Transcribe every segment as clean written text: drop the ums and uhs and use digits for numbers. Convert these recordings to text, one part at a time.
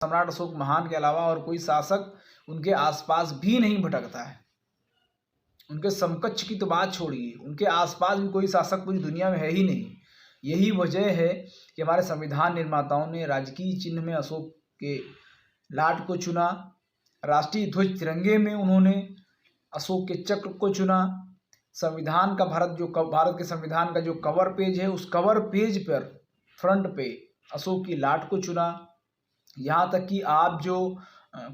सम्राट अशोक महान के अलावा और कोई शासक उनके आसपास भी नहीं भटकता है। उनके समकक्ष की तो बात छोड़िए, उनके आसपास भी कोई शासक पूरी दुनिया में है ही नहीं। यही वजह है कि हमारे संविधान निर्माताओं ने राजकीय चिन्ह में अशोक के लाट को चुना, राष्ट्रीय ध्वज तिरंगे में उन्होंने अशोक के चक्र को चुना। संविधान का भारत के संविधान का जो कवर पेज है, उस कवर पेज पर फ्रंट पे अशोक की लाट को चुना। यहाँ तक कि आप जो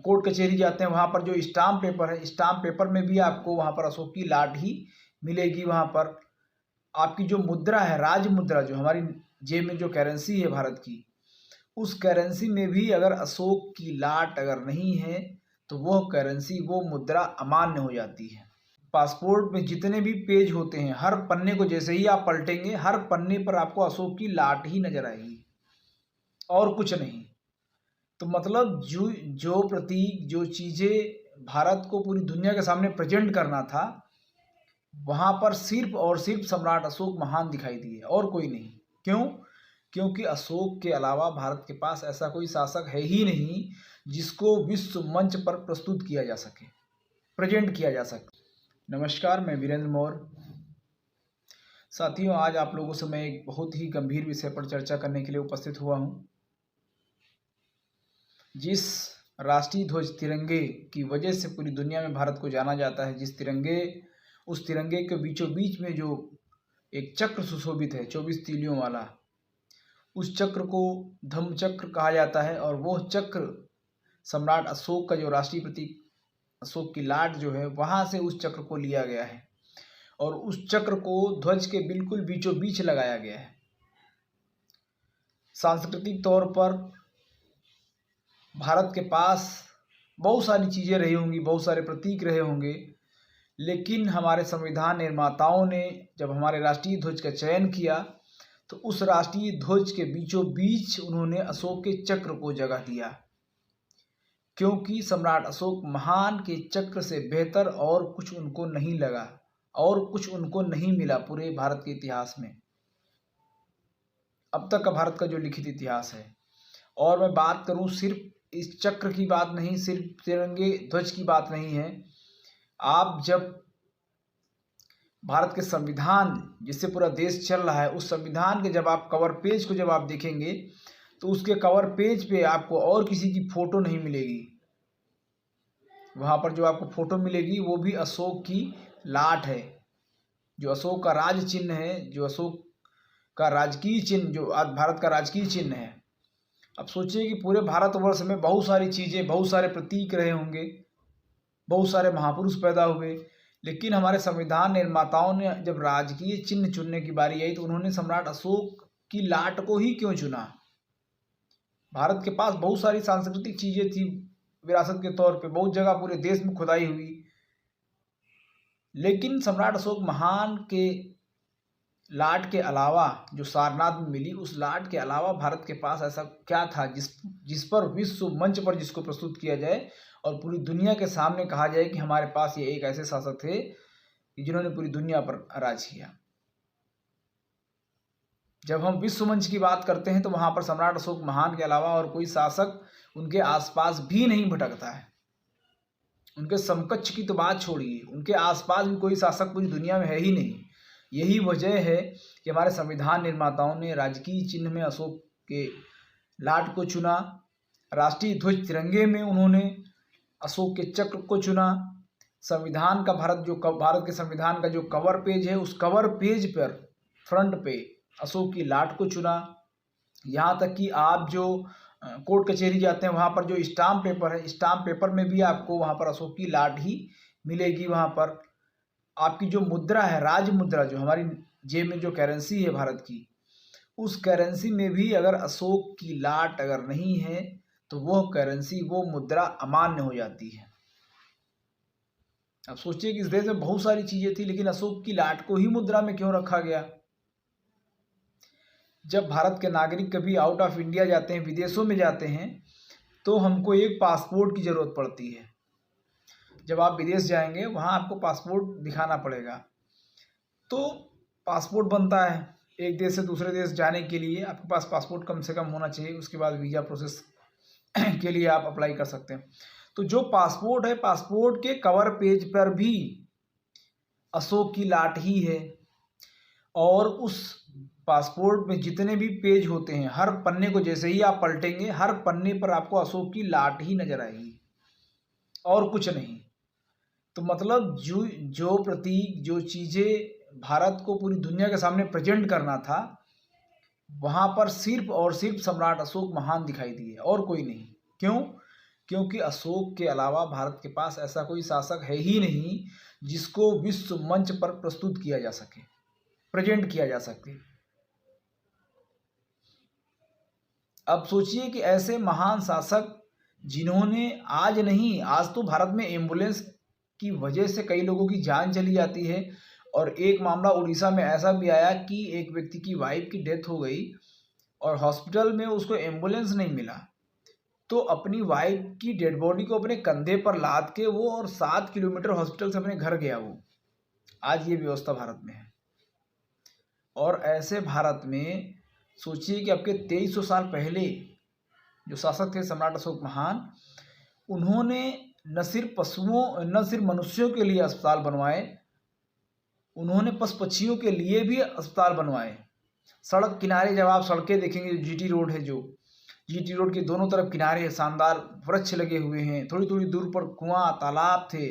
कोर्ट कचहरी जाते हैं वहाँ पर जो स्टाम्प पेपर है, स्टाम्प पेपर में भी आपको वहाँ पर अशोक की लाट ही मिलेगी। वहाँ पर आपकी जो मुद्रा है, राज मुद्रा, जो हमारी जेब में जो करेंसी है भारत की, उस करेंसी में भी अगर अशोक की लाट अगर नहीं है तो वह करेंसी, वो मुद्रा अमान्य हो जाती है। पासपोर्ट में जितने भी पेज होते हैं, हर पन्ने को जैसे ही आप पलटेंगे, हर पन्ने पर आपको अशोक की लाट ही नजर आएगी और कुछ नहीं। तो मतलब जो प्रतीक, जो चीज़ें भारत को पूरी दुनिया के सामने प्रेजेंट करना था, वहाँ पर सिर्फ और सिर्फ सम्राट अशोक महान दिखाई दिए और कोई नहीं। क्यों? क्योंकि अशोक के अलावा भारत के पास ऐसा कोई शासक है ही नहीं जिसको विश्व मंच पर प्रस्तुत किया जा सके, प्रेजेंट किया जा सके। नमस्कार, मैं वीरेंद्र मौर्य। साथियों, आज आप लोगों से मैं एक बहुत ही गंभीर विषय पर चर्चा करने के लिए उपस्थित हुआ हूँ। जिस राष्ट्रीय ध्वज तिरंगे की वजह से पूरी दुनिया में भारत को जाना जाता है, उस तिरंगे के बीचों बीच में जो एक चक्र सुशोभित है 24 तीलियों वाला, उस चक्र को धम्म चक्र कहा जाता है। और वो चक्र सम्राट अशोक का जो राष्ट्रीय प्रतीक अशोक की लाट जो है, वहाँ से उस चक्र को लिया गया है और उस चक्र को ध्वज के बिल्कुल बीचों बीच लगाया गया है। सांस्कृतिक तौर पर भारत के पास बहुत सारी चीज़ें रही होंगी, बहुत सारे प्रतीक रहे होंगे, लेकिन हमारे संविधान निर्माताओं ने जब हमारे राष्ट्रीय ध्वज का चयन किया तो उस राष्ट्रीय ध्वज के बीचों बीच उन्होंने अशोक के चक्र को जगह दिया, क्योंकि सम्राट अशोक महान के चक्र से बेहतर और कुछ उनको नहीं लगा और कुछ उनको नहीं मिला पूरे भारत के इतिहास में, अब तक का भारत का जो लिखित इतिहास है। और मैं बात करूं सिर्फ इस चक्र की बात नहीं, सिर्फ तिरंगे ध्वज की बात नहीं है। आप जब भारत के संविधान जिससे पूरा देश चल रहा है, उस संविधान के जब आप कवर पेज को जब आप देखेंगे तो उसके कवर पेज पे आपको और किसी की फोटो नहीं मिलेगी। वहाँ पर जो आपको फोटो मिलेगी वो भी अशोक की लाट है, जो अशोक का राज चिन्ह है, जो अशोक का राजकीय चिन्ह, जो आज भारत का राजकीय चिन्ह है। अब सोचिए कि पूरे भारतवर्ष में बहुत सारी चीज़ें, बहुत सारे प्रतीक रहे होंगे, बहुत सारे महापुरुष पैदा हुए, लेकिन हमारे संविधान निर्माताओं ने जब राजकीय चिन्ह चुनने की बारी आई तो उन्होंने सम्राट अशोक की लाट को ही क्यों चुना? भारत के पास बहुत सारी सांस्कृतिक चीज़ें थी विरासत के तौर पे, बहुत जगह पूरे देश में खुदाई हुई, लेकिन सम्राट अशोक महान के लाट के अलावा जो सारनाथ में मिली, उस लाट के अलावा भारत के पास ऐसा क्या था जिस पर विश्व मंच पर जिसको प्रस्तुत किया जाए और पूरी दुनिया के सामने कहा जाए कि हमारे पास ये एक ऐसे शासक थे जिन्होंने पूरी दुनिया पर राज किया। जब हम विश्व मंच की बात करते हैं तो वहाँ पर सम्राट अशोक महान के अलावा और कोई शासक उनके आसपास भी नहीं भटकता है। उनके समकक्ष की तो बात छोड़िए, उनके आसपास भी कोई शासक पूरी दुनिया में है ही नहीं। यही वजह है कि हमारे संविधान निर्माताओं ने राजकीय चिन्ह में अशोक के लाट को चुना, राष्ट्रीय ध्वज तिरंगे में उन्होंने अशोक के चक्र को चुना। संविधान का भारत के संविधान का जो कवर पेज है, उस कवर पेज पर फ्रंट पे अशोक की लाट को चुना। यहाँ तक कि आप जो कोर्ट कचहरी जाते हैं वहाँ पर जो स्टाम्प पेपर है, स्टाम्प पेपर में भी आपको वहाँ पर अशोक की लाट ही मिलेगी। वहाँ पर आपकी जो मुद्रा है, राज मुद्रा, जो हमारी जेब में जो करेंसी है भारत की, उस करेंसी में भी अगर अशोक की लाट अगर नहीं है तो वह करेंसी, वो मुद्रा अमान्य हो जाती है। अब सोचिए कि इस देश में बहुत सारी चीजें थी, लेकिन अशोक की लाट को ही मुद्रा में क्यों रखा गया? जब भारत के नागरिक कभी आउट ऑफ इंडिया जाते हैं, विदेशों में जाते हैं, तो हमको एक पासपोर्ट की ज़रूरत पड़ती है। जब आप विदेश जाएंगे वहाँ आपको पासपोर्ट दिखाना पड़ेगा, तो पासपोर्ट बनता है। एक देश से दूसरे देश जाने के लिए आपके पास पासपोर्ट कम से कम होना चाहिए। उसके बाद वीज़ा प्रोसेस के लिए आप अप्लाई कर सकते हैं। तो जो पासपोर्ट है, पासपोर्ट के कवर पेज पर भी अशोक की लाट ही है, और उस पासपोर्ट में जितने भी पेज होते हैं, हर पन्ने को जैसे ही आप पलटेंगे, हर पन्ने पर आपको अशोक की लाट ही नजर आएगी और कुछ नहीं। तो मतलब जो प्रतीक, जो चीज़ें भारत को पूरी दुनिया के सामने प्रेजेंट करना था, वहाँ पर सिर्फ और सिर्फ सम्राट अशोक महान दिखाई दिए और कोई नहीं। क्यों? क्योंकि अशोक के अलावा भारत के पास ऐसा कोई शासक है ही नहीं जिसको विश्व मंच पर प्रस्तुत किया जा सके, प्रेजेंट किया जा सके। अब सोचिए कि ऐसे महान शासक जिन्होंने आज नहीं, आज तो भारत में एम्बुलेंस की वजह से कई लोगों की जान चली जाती है, और एक मामला उड़ीसा में ऐसा भी आया कि एक व्यक्ति की वाइफ की डेथ हो गई और हॉस्पिटल में उसको एम्बुलेंस नहीं मिला, तो अपनी वाइफ की डेड बॉडी को अपने कंधे पर लाद के वो और 7 किलोमीटर हॉस्पिटल से अपने घर गया वो। आज ये व्यवस्था भारत में है। और ऐसे भारत में सोचिए कि आपके 2300 साल पहले जो शासक थे सम्राट अशोक महान, उन्होंने न सिर्फ पशुओं, न सिर्फ मनुष्यों के लिए अस्पताल बनवाए, उन्होंने पशु पक्षियों के लिए भी अस्पताल बनवाए। सड़क किनारे जब आप सड़कें देखेंगे, जो जीटी रोड है, जो जीटी रोड के दोनों तरफ किनारे शानदार वृक्ष लगे हुए हैं, थोड़ी थोड़ी दूर पर कुआं तालाब थे,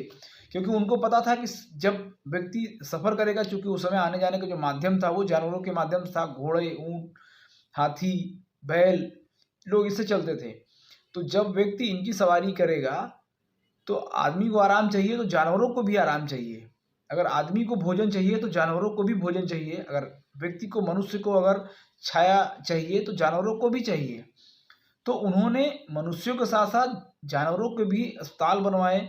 क्योंकि उनको पता था कि जब व्यक्ति सफ़र करेगा, चूंकि उस समय आने जाने का जो माध्यम था वो जानवरों के माध्यम से था, घोड़े, ऊँट, हाथी, बैल, लोग इससे चलते थे। तो जब व्यक्ति इनकी सवारी करेगा तो आदमी को आराम चाहिए तो जानवरों को भी आराम चाहिए। अगर आदमी को भोजन चाहिए तो जानवरों को भी भोजन चाहिए। अगर व्यक्ति को, मनुष्य को अगर छाया चाहिए तो जानवरों को भी चाहिए। तो उन्होंने मनुष्यों के साथ साथ जानवरों के भी अस्पताल बनवाए,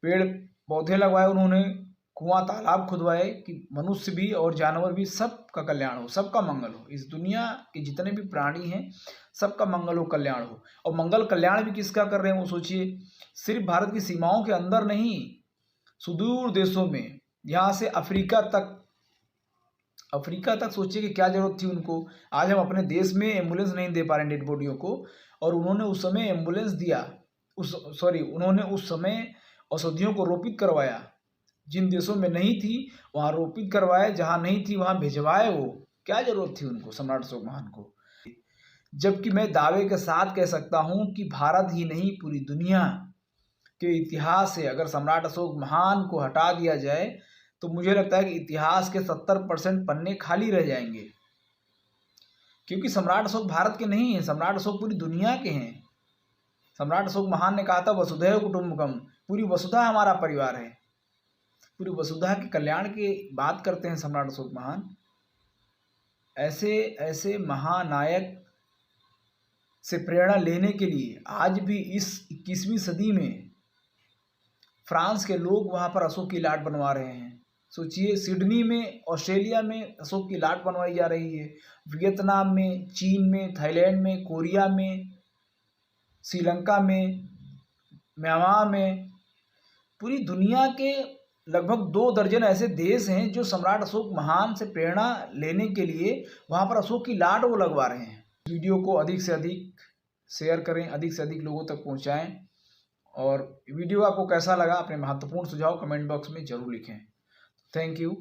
पेड़ पौधे लगवाए, उन्होंने कुआं तालाब खुदवाए कि मनुष्य भी और जानवर भी सबका कल्याण हो, सबका मंगल हो। इस दुनिया के जितने भी प्राणी हैं सबका मंगल हो, कल्याण हो। और मंगल कल्याण भी किसका कर रहे हैं वो सोचिए। सिर्फ भारत की सीमाओं के अंदर नहीं, सुदूर देशों में, यहाँ से अफ्रीका तक सोचिए कि क्या जरूरत थी उनको। आज हम अपने देश में एम्बुलेंस नहीं दे पा रहे हैं डेड बॉडियों को, और उन्होंने उस समय एम्बुलेंस दिया, उन्होंने उस समय औषधियों को रोपित करवाया। जिन देशों में नहीं थी वहाँ रोपित करवाए, जहाँ नहीं थी वहाँ भिजवाए। वो क्या जरूरत थी उनको, सम्राट अशोक महान को। जबकि मैं दावे के साथ कह सकता हूँ कि भारत ही नहीं, पूरी दुनिया के इतिहास से अगर सम्राट अशोक महान को हटा दिया जाए तो मुझे लगता है कि इतिहास के 70% पन्ने खाली रह जाएंगे। क्योंकि सम्राट अशोक भारत के नहीं हैं, सम्राट अशोक पूरी दुनिया के हैं। सम्राट अशोक महान ने कहा था वसुधैव कुटुंबकम, पूरी वसुधा हमारा परिवार है। पूरी वसुधा के कल्याण की बात करते हैं सम्राट अशोक महान। ऐसे ऐसे महानायक से प्रेरणा लेने के लिए आज भी इस 21वीं सदी में फ्रांस के लोग वहाँ पर अशोक की लाट बनवा रहे हैं। सोचिए, सिडनी में, ऑस्ट्रेलिया में अशोक की लाट बनवाई जा रही है, वियतनाम में, चीन में, थाईलैंड में, कोरिया में, श्रीलंका में, म्यांमार में, पूरी दुनिया के लगभग 2 दर्जन ऐसे देश हैं जो सम्राट अशोक महान से प्रेरणा लेने के लिए वहाँ पर अशोक की लाट वो लगवा रहे हैं। वीडियो को अधिक से अधिक शेयर करें, अधिक से अधिक लोगों तक पहुँचाएँ, और वीडियो आपको कैसा लगा अपने महत्वपूर्ण सुझाव कमेंट बॉक्स में जरूर लिखें। Thank you.